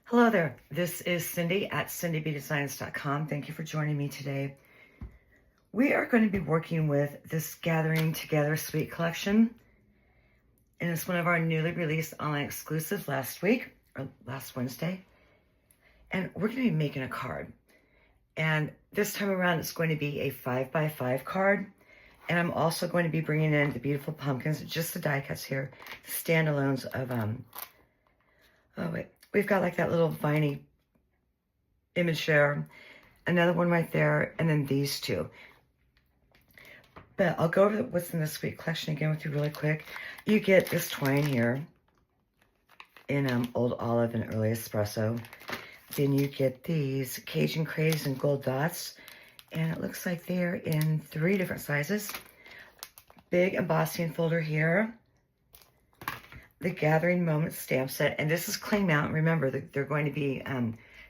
Hello there, this is Cindy at cindybdesigns.com. Thank you for joining me today. We are going to be working with this Gathering Together Suite collection, and it's one of our newly released online exclusives last Wednesday. And we're going to be making a card. And this time around, it's going to be a 5x5 card. And I'm also going to be bringing in the beautiful pumpkins, just the die cuts here, the standalones of, we've got like that little viney image there, another one right there, and then these two. But I'll go over what's in this suite collection again with you really quick. You get this twine here in Old Olive and Early Espresso. Then you get these Cajun Craze and Gold Dots. And it looks like they're in 3 different sizes. Big embossing folder here. The Gathering Moments stamp set. And this is clean out. Remember, they're going to be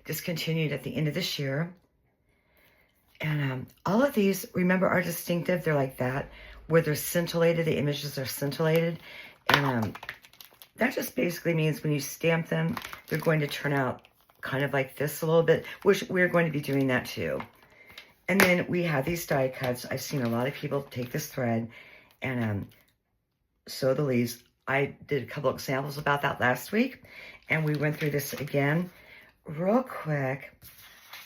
discontinued at the end of this year. And all of these, remember, are distinctive. They're like that, where they're scintillated. The images are scintillated. And that just basically means when you stamp them, they're going to turn out kind of like this a little bit, which we're going to be doing that too. And then we have these die cuts. I've seen a lot of people take this thread and sew the leaves. I did a couple examples about that last week, and we went through this again real quick.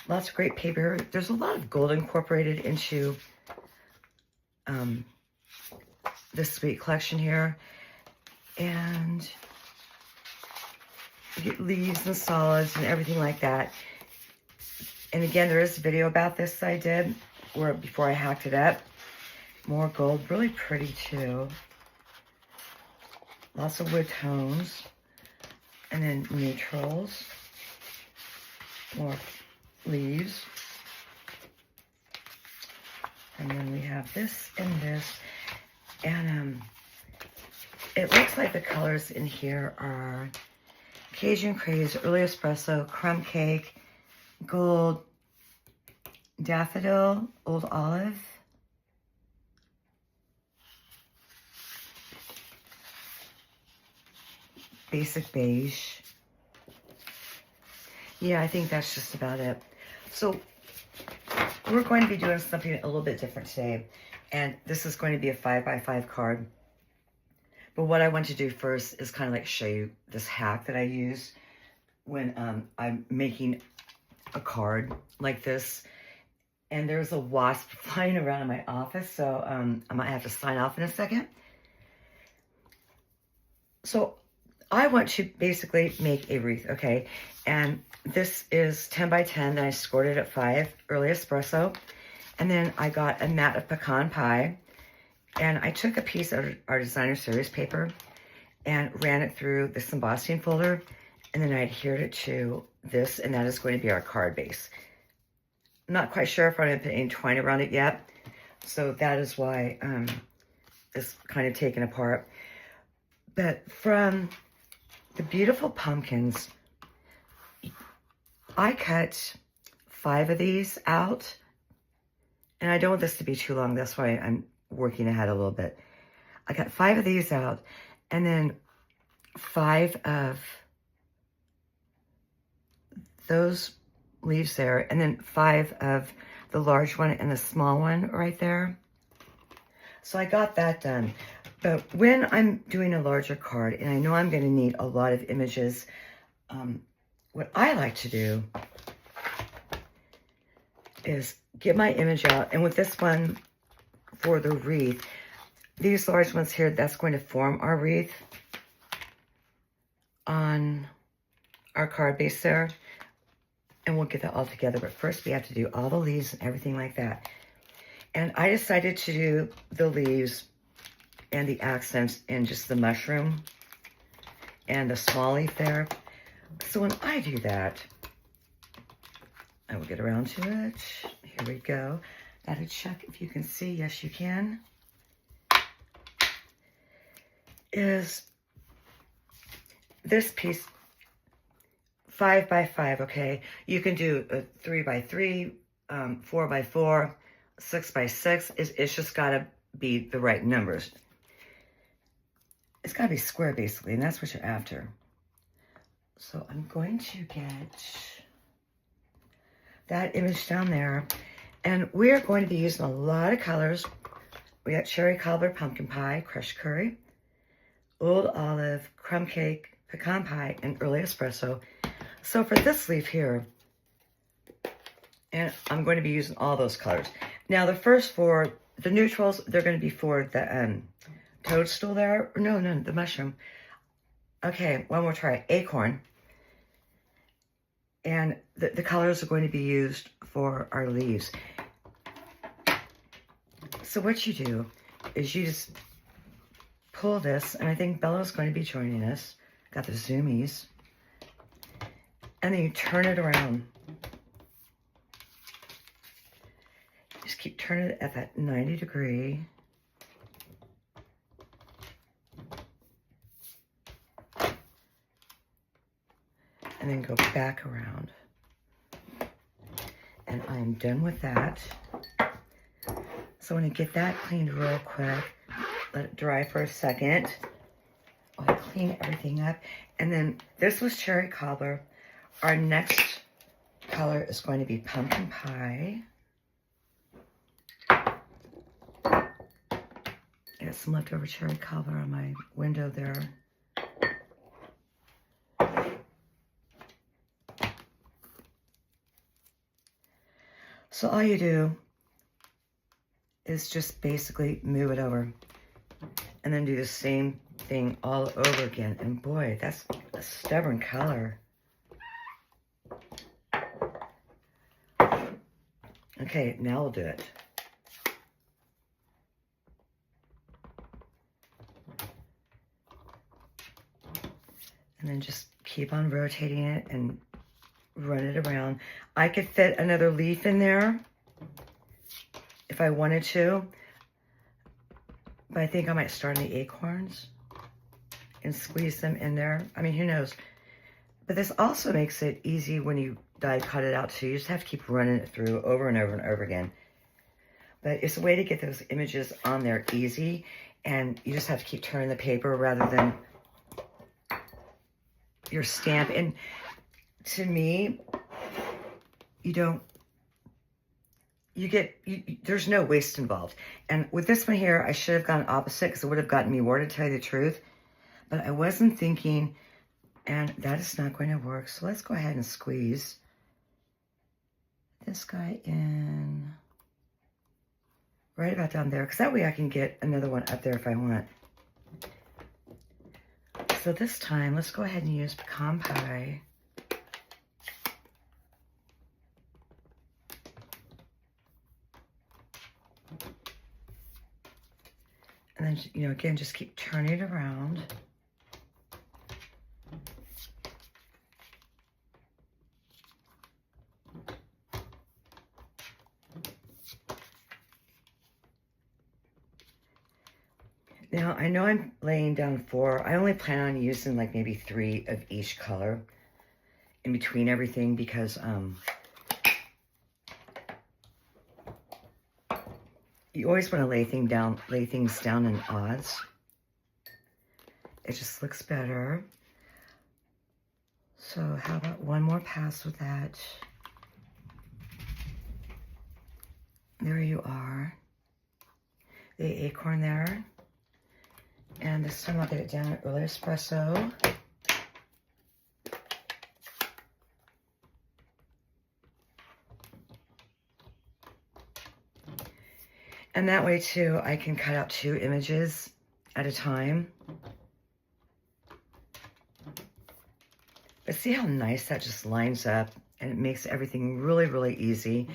Lots of great paper. There's a lot of gold incorporated into this suite collection here. And you get leaves and solids and everything like that. And again, there is a video about this that I did before I hacked it up. More gold, really pretty too. Lots of wood tones. And then neutrals. More leaves. And then we have this and this. And it looks like the colors in here are Cajun Craze, Early Espresso, Crumb Cake, Gold, Daffodil, Old Olive, Basic Beige. Yeah, I think that's just about it. So we're going to be doing something a little bit different today. And this is going to be a 5x5 card. But what I want to do first is kind of like show you this hack that I use when I'm making a card like this. And there's a wasp flying around in my office, so I might have to sign off in a second. So I want to basically make a wreath, okay? And this is 10 by 10 that I scored it at 5, Early Espresso. And then I got a mat of pecan pie. And I took a piece of our designer series paper and ran it through this embossing folder. And then I adhered it to this, and that is going to be our card base. I'm not quite sure if I'm going to put any twine around it yet. So that is why it's kind of taken apart. But from the beautiful pumpkins, I cut 5 of these out. And I don't want this to be too long. That's why I'm working ahead a little bit. I got 5 of these out, and then 5 of those leaves there, and then 5 of the large one and the small one right there. So I got that done. But when I'm doing a larger card, and I know I'm going to need a lot of images, what I like to do is get my image out. And with this one, for the wreath, these large ones here, that's going to form our wreath on our card base there. And we'll get that all together. But first we have to do all the leaves and everything like that. And I decided to do the leaves and the accents in just the mushroom and the small leaf there. So when I do that, I will get around to it. Here we go. Gotta check if you can see. Yes, you can. Is this piece 5x5, okay? You can do a 3x3, 4x4, 6x6. It's just gotta be the right numbers. It's gotta be square, basically, and that's what you're after. So I'm going to get that image down there. And we're going to be using a lot of colors. We got cherry cobbler, pumpkin pie, crushed curry, old olive, crumb cake, pecan pie, and early espresso. So for this leaf here, and I'm going to be using all those colors. Now the first four, the neutrals, they're going to be for the toadstool there. No, the mushroom. Okay, one more try. Acorn. And the colors are going to be used for our leaves. So what you do is you just pull this, and I think Bella's going to be joining us. Got the zoomies. And then you turn it around. Just keep turning it at that 90 degree. And then go back around. And I'm done with that. So I'm going to get that cleaned real quick. Let it dry for a second. I'll clean everything up. And then this was cherry cobbler. Our next color is going to be pumpkin pie. I got some leftover cherry cobbler on my window there. So all you do is just basically move it over and then do the same thing all over again. And boy, that's a stubborn color. Okay, now we'll do it. And then just keep on rotating it and run it around. I could fit another leaf in there if I wanted to, but I think I might start on the acorns and squeeze them in there. I mean, who knows? But this also makes it easy when you die cut it out too. You just have to keep running it through over and over and over again. But it's a way to get those images on there easy, and you just have to keep turning the paper rather than your stamp. And to me, there's no waste involved. And with this one here, I should have gone opposite because it would have gotten me more, to tell you the truth. But I wasn't thinking, and that is not going to work. So let's go ahead and squeeze this guy in right about down there, because that way I can get another one up there if I want. So this time, let's go ahead and use pecan pie. And then, you know, again, just keep turning it around. Now, I know I'm laying down 4. I only plan on using like maybe 3 of each color in between everything, because you always want to lay things down in odds. It just looks better. So how about one more pass with that? There you are. The acorn there. And this time I'll get it down at early espresso. And that way too, I can cut out 2 images at a time. But see how nice that just lines up, and it makes everything really, really easy.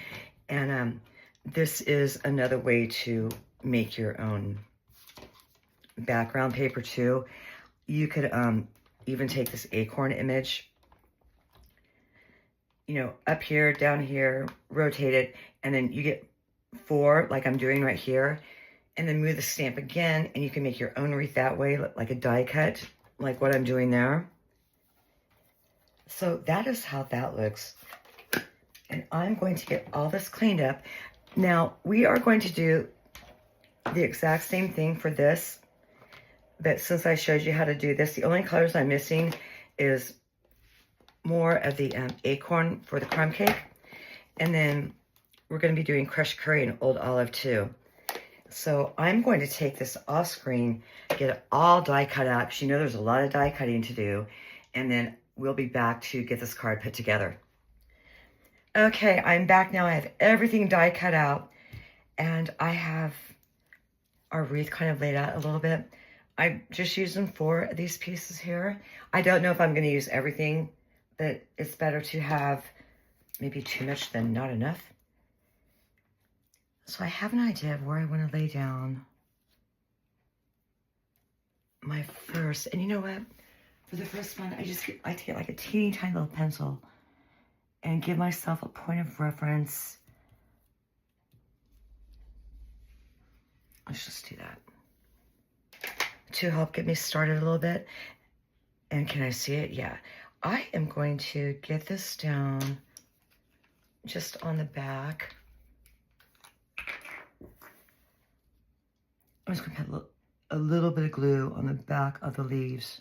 And this is another way to make your own background paper too. You could even take this acorn image, you know, up here, down here, rotate it, and then you get 4 like I'm doing right here, and then move the stamp again, and you can make your own wreath that way, like a die cut, like what I'm doing there. So that is how that looks. And I'm going to get all this cleaned up. Now, we are going to do the exact same thing for this, but since I showed you how to do this, the only colors I'm missing is more of the acorn for the crumb cake. And then we're going to be doing crushed curry and old olive too. So I'm going to take this off screen, get it all die cut out, because you know there's a lot of die cutting to do. And then we'll be back to get this card put together. Okay, I'm back now. I have everything die cut out. And I have our wreath kind of laid out a little bit. I'm just using 4 of these pieces here. I don't know if I'm going to use everything, but it's better to have maybe too much than not enough. So I have an idea of where I want to lay down my first. And you know what? For the first one, I like to get like a teeny tiny little pencil and give myself a point of reference. Let's just do that to help get me started a little bit. And can I see it? Yeah. I am going to get this down just on the back. I'm just going to put a little bit of glue on the back of the leaves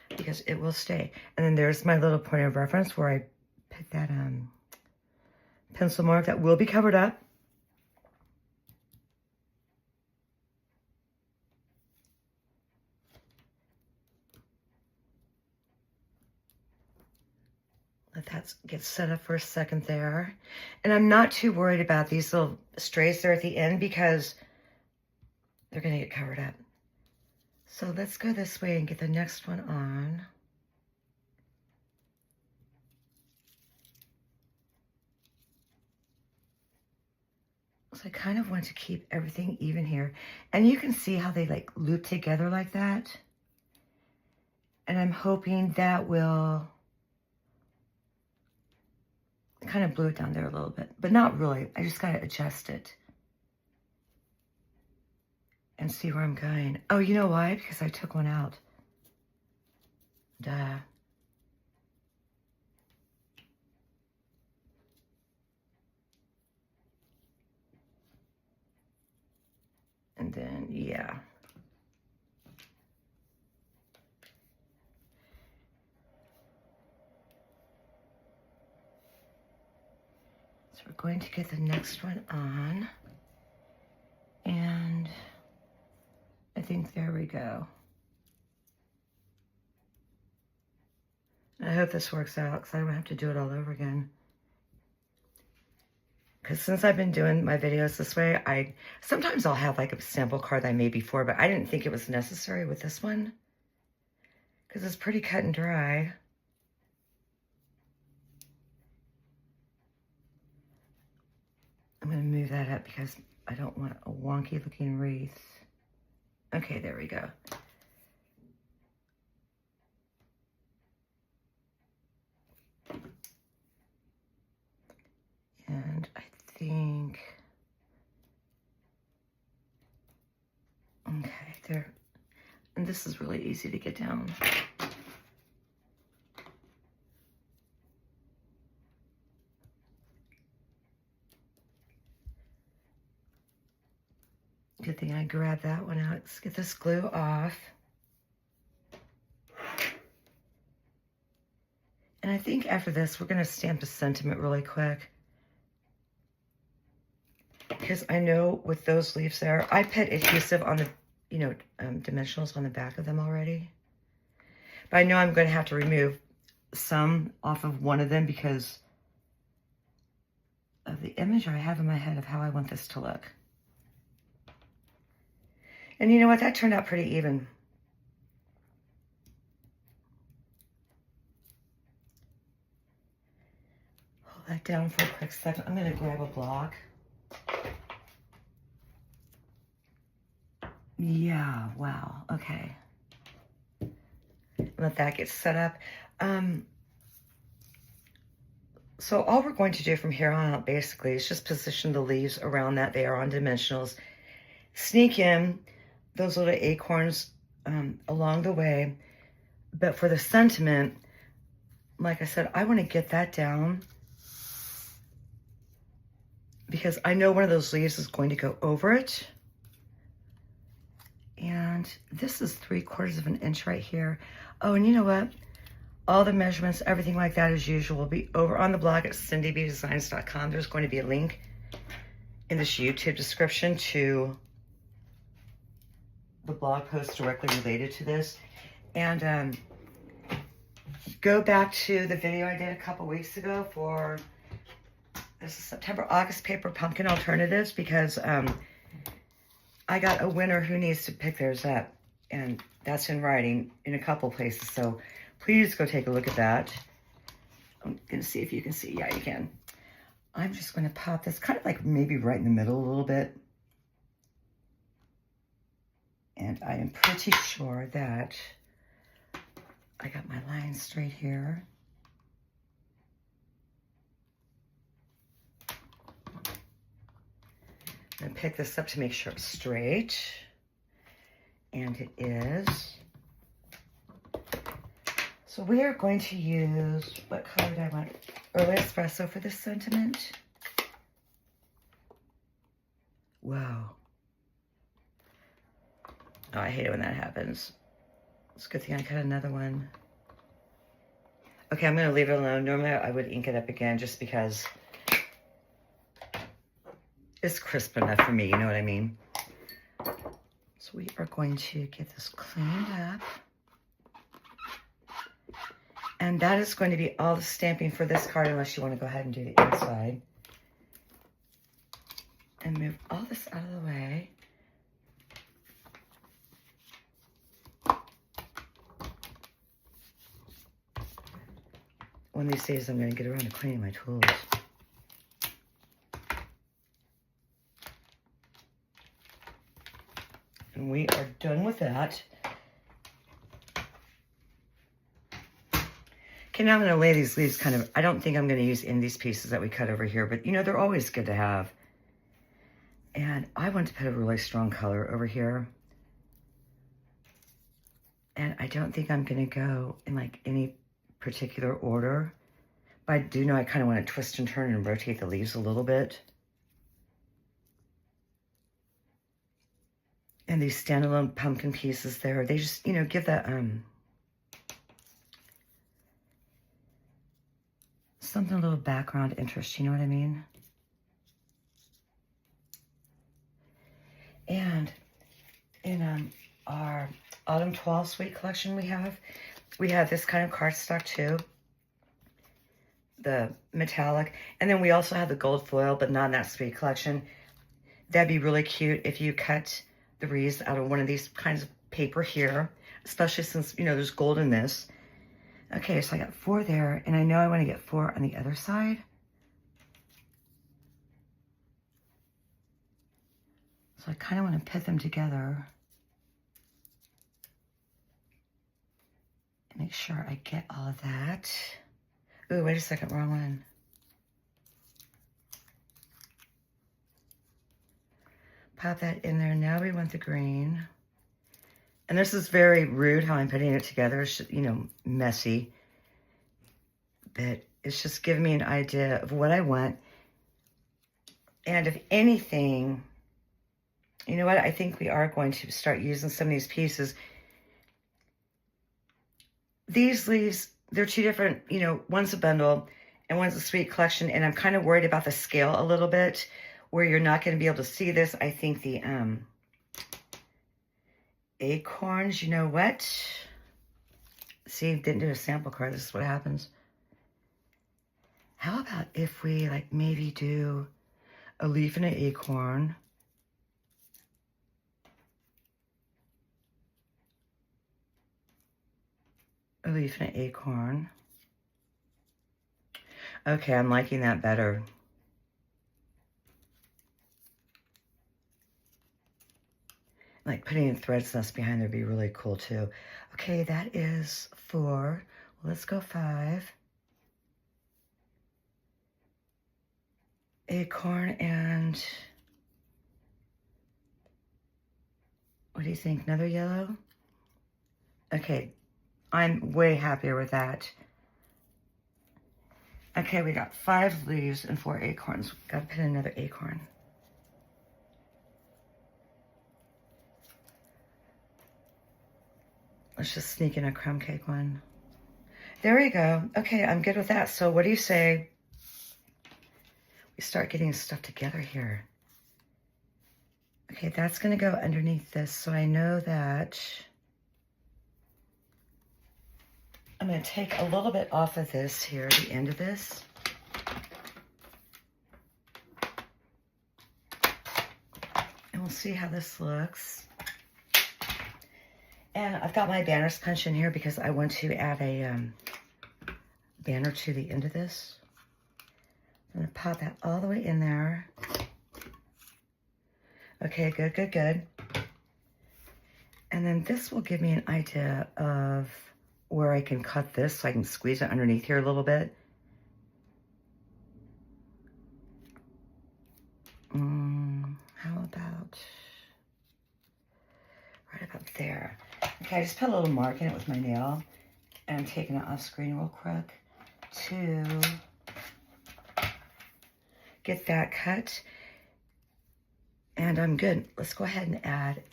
because it will stay. And then there's my little point of reference where I put that pencil mark that will be covered up. Let that get set up for a second there. And I'm not too worried about these little strays there at the end because they're going to get covered up. So let's go this way and get the next one on. So I kind of want to keep everything even here. And you can see how they like loop together like that. And I'm hoping that will kind of blew it down there a little bit, but not really. I just got to adjust it and see where I'm going. Oh, you know why? Because I took one out. Duh. And then, yeah. So we're going to get the next one on. And I think there we go. I hope this works out because I don't have to do it all over again. Because since I've been doing my videos this way, sometimes I'll have like a sample card that I made before, but I didn't think it was necessary with this one because it's pretty cut and dry. I'm going to move that up because I don't want a wonky looking wreath. Okay, there we go. And I think, okay, there. And this is really easy to get down. Good thing I grabbed that one out. Let's get this glue off. And I think after this, we're going to stamp a sentiment really quick. Because I know with those leaves there, I put adhesive on the, dimensionals on the back of them already. But I know I'm going to have to remove some off of one of them because of the image I have in my head of how I want this to look. And you know what? That turned out pretty even. Hold that down for a quick second. I'm going to grab a block. Yeah, wow. Okay. Let that get set up. So all we're going to do from here on out basically is just position the leaves around that they are on dimensionals. Sneak in those little acorns along the way. But for the sentiment, like I said, I want to get that down because I know one of those leaves is going to go over it. And this is 3/4 of an inch right here. Oh, and you know what? All the measurements, everything like that as usual will be over on the blog at cindybdesigns.com. There's going to be a link in this YouTube description to the blog post directly related to this. And go back to the video I did a couple weeks ago for this is September, August paper pumpkin alternatives, because I got a winner who needs to pick theirs up, and that's in writing in a couple places. So please go take a look at that. I'm gonna see if you can see. Yeah, you can. I'm just gonna pop this kind of like maybe right in the middle a little bit. And I am pretty sure that I got my line straight here. I'm gonna pick this up to make sure it's straight. And it is. So we are going to use, what color do I want? Early Espresso for this sentiment. Wow. Oh, I hate it when that happens. It's a good thing I cut another one. Okay, I'm going to leave it alone. Normally I would ink it up again just because it's crisp enough for me, you know what I mean? So we are going to get this cleaned up. And that is going to be all the stamping for this card, unless you want to go ahead and do the inside. And move all this out of the way. One of these days I'm going to get around to cleaning my tools. And we are done with that. Okay, now I'm going to lay these leaves kind of, I don't think I'm going to use in these pieces that we cut over here, but you know, they're always good to have. And I want to put a really strong color over here. And I don't think I'm going to go in like any particular order. But I do know I kind of want to twist and turn and rotate the leaves a little bit. And these standalone pumpkin pieces there, they just, you know, give that, something a little background interest, you know what I mean? And in our Autumn 12 Suite collection we have this kind of cardstock too, the metallic, and then we also have the gold foil, but not in that suite collection. That'd be really cute if you cut the wreaths out of one of these kinds of paper here, especially since, you know, there's gold in this. Okay, so I got 4 there, and I know I want to get 4 on the other side. So I kind of want to put them together. And make sure I get all of that. Ooh, wait a second, wrong one. Pop that in there. Now we want the green. And this is very rude how I'm putting it together. It's just, you know, messy. But it's just giving me an idea of what I want. And if anything, you know what? I think we are going to start using some of these pieces. These leaves, they're 2 different, you know, one's a bundle and one's a suite collection. And I'm kind of worried about the scale a little bit, where you're not going to be able to see this. I think the acorns, you know what? See, didn't do a sample card. This is what happens. How about if we like maybe do a leaf and an acorn? A leaf and an acorn. Okay, I'm liking that better. Like putting in threads nest behind there would be really cool too. Okay, that is 4. Let's go 5. Acorn and what do you think? Another yellow? Okay, I'm way happier with that. Okay, we got 5 leaves and 4 acorns. Gotta put in another acorn. Let's just sneak in a crumb cake one. There we go. Okay, I'm good with that. So what do you say we start getting stuff together here? Okay, that's going to go underneath this. So I know that I'm going to take a little bit off of this here, the end of this. And we'll see how this looks. And I've got my banners punched in here because I want to add a banner to the end of this. I'm going to pop that all the way in there. Okay, good, good, good. And then this will give me an idea of where I can cut this so I can squeeze it underneath here a little bit. How about right about there? Okay, I just put a little mark in it with my nail, and I'm taking it off screen real quick to get that cut. And I'm good. Let's go ahead and add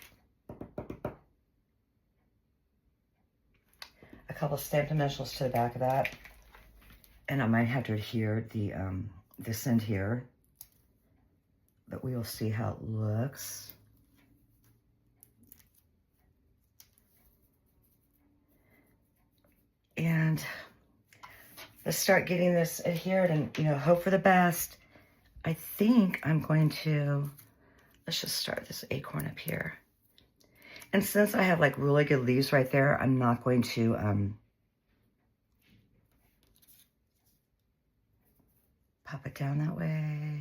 a couple of stamped dimensionals to the back of that. And I might have to adhere the this end here, but we will see how it looks. And let's start getting this adhered and, you know, hope for the best. I think I'm going to, let's just start this acorn up here. And since I have like really good leaves right there, I'm not going to pop it down that way.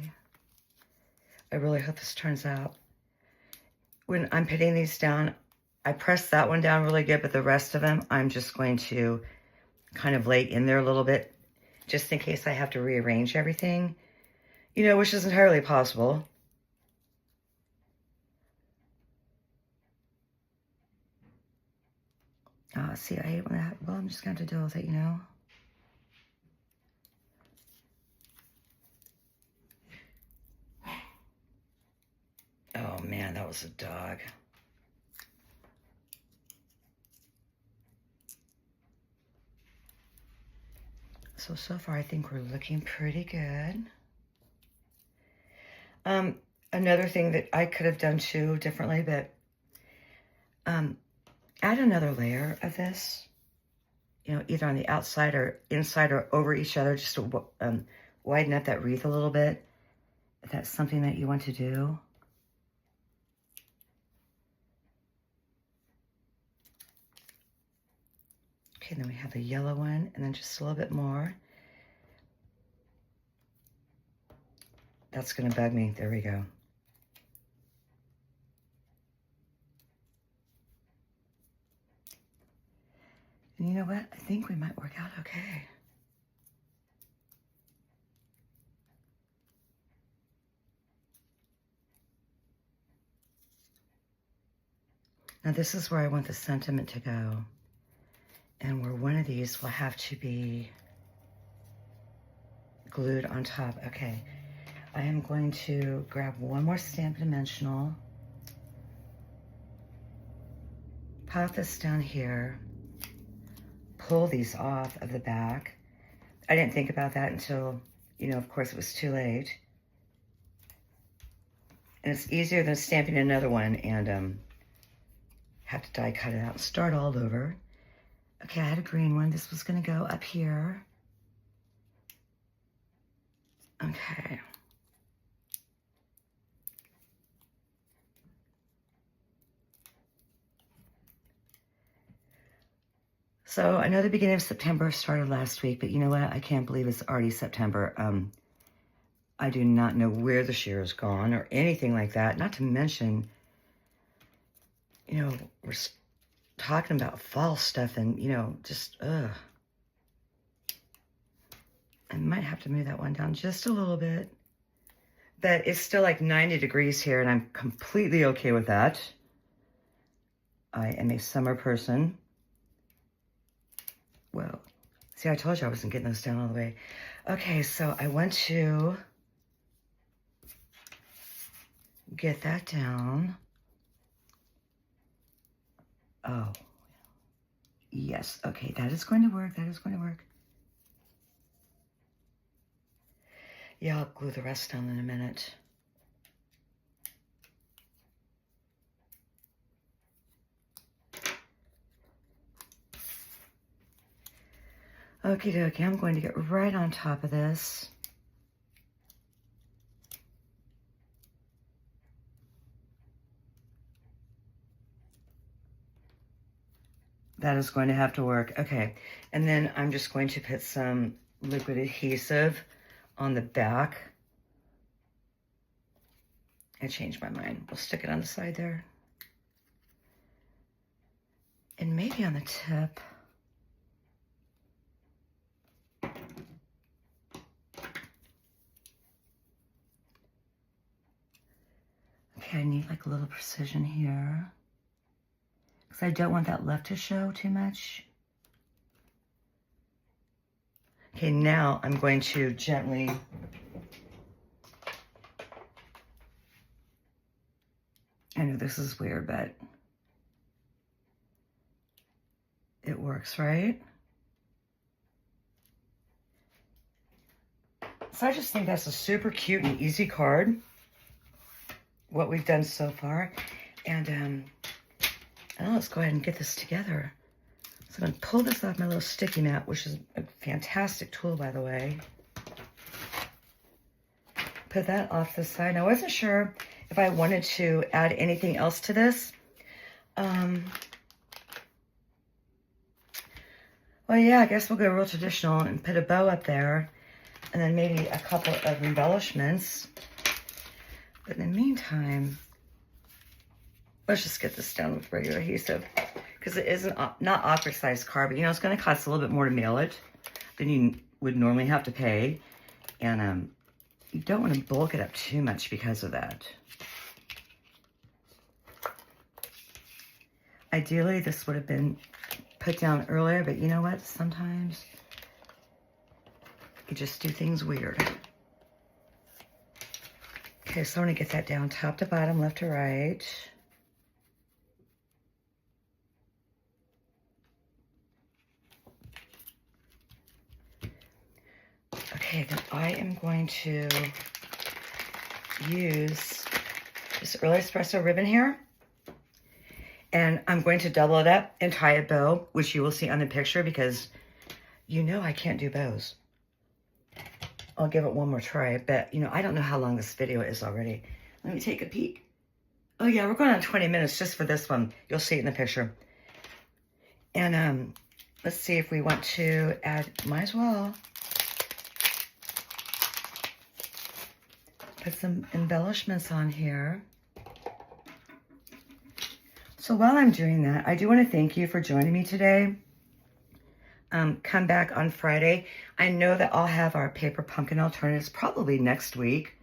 I really hope this turns out. When I'm putting these down, I press that one down really good, but the rest of them, I'm just going to kind of lay in there a little bit, just in case I have to rearrange everything, you know, which is entirely possible. See, I hate when that, well, I'm just going to have to deal with it, you know. Oh man, that was a dog. So far I think we're looking pretty good. Another thing that I could have done too differently, but add another layer of this, you know, either on the outside or inside or over each other, just to widen up that wreath a little bit, if that's something that you want to do. Okay, then we have the yellow one, and then just a little bit more. That's gonna bug me. There we go. And you know what? I think we might work out okay. Now this is where I want the sentiment to go. And where one of these will have to be glued on top. Okay, I am going to grab one more Stampin' Dimensional, pop this down here, pull these off of the back. I didn't think about that until, you know, of course it was too late. And it's easier than stamping another one and have to die cut it out and start all over. Okay, I had a green one. This was gonna go up here. Okay. So I know the beginning of September started last week, but you know what? I can't believe it's already September. I do not know where this year has gone or anything like that. Not to mention, you know, we're talking about fall stuff and, you know, just, ugh. I might have to move that one down just a little bit. But it's still like 90 degrees here, and I'm completely okay with that. I am a summer person. Well, see, I told you I wasn't getting those down all the way. Okay, so I want to get that down. Oh. Yes, okay, that is going to work. That is going to work. Yeah, I'll glue the rest down in a minute. Okie dokie, I'm going to get right on top of this. That is going to have to work. Okay, and then I'm just going to put some liquid adhesive on the back. I changed my mind. We'll stick it on the side there. And maybe on the tip. Okay, I need like a little precision here, because I don't want that left to show too much. Okay, now I'm going to gently I know this is weird, but it works, right? So I just think that's a super cute and easy card, what we've done so far. And now let's go ahead and get this together. So I'm going to pull this off my little sticky mat, which is a fantastic tool, by the way. Put that off the side. Now, I wasn't sure if I wanted to add anything else to this. Well, yeah, I guess we'll go real traditional and put a bow up there, and then maybe a couple of embellishments. But in the meantime, let's just get this done with regular adhesive, because it is not opera size card, but you know, it's going to cost a little bit more to mail it than you would normally have to pay. And you don't want to bulk it up too much because of that. Ideally, this would have been put down earlier, but you know what? Sometimes you just do things weird. Okay, so I'm going to get that down top to bottom, left to right. Okay, then I am going to use this early espresso ribbon here. And I'm going to double it up and tie a bow, which you will see on the picture, because you know I can't do bows. I'll give it one more try, but you know, I don't know how long this video is already. Let me take a peek. Oh yeah, we're going on 20 minutes just for this one. You'll see it in the picture. And let's see if we want to add, might as well put some embellishments on here. So while I'm doing that, I do want to thank you for joining me today. Come back on Friday. I know that I'll have our paper pumpkin alternatives probably next week.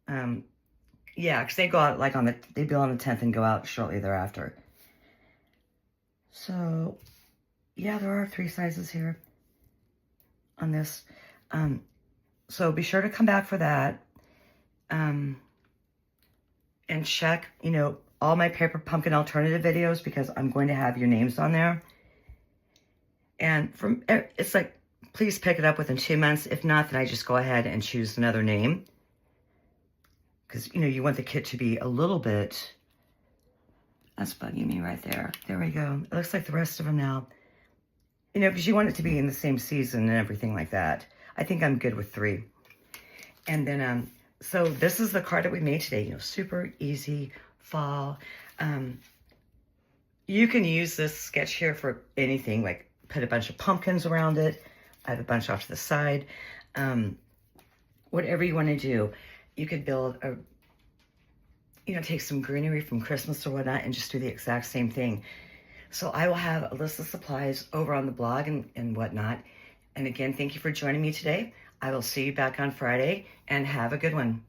Yeah, because they go out like they bill on the 10th and go out shortly thereafter. So yeah, there are 3 sizes here on this. So be sure to come back for that. And check, you know, all my paper pumpkin alternative videos, because I'm going to have your names on there. And it's like, please pick it up within 2 months. If not, then I just go ahead and choose another name. Because, you know, you want the kit to be a little bit, that's bugging me right there. There we go. It looks like the rest of them now. You know, because you want it to be in the same season and everything like that. I think I'm good with 3. And then, so this is the card that we made today, you know, super easy fall. You can use this sketch here for anything, like put a bunch of pumpkins around it. I have a bunch off to the side. Whatever you want to do, you could build a, you know, take some greenery from Christmas or whatnot and just do the exact same thing. So I will have a list of supplies over on the blog and whatnot. And again, thank you for joining me today. I will see you back on Friday, and have a good one.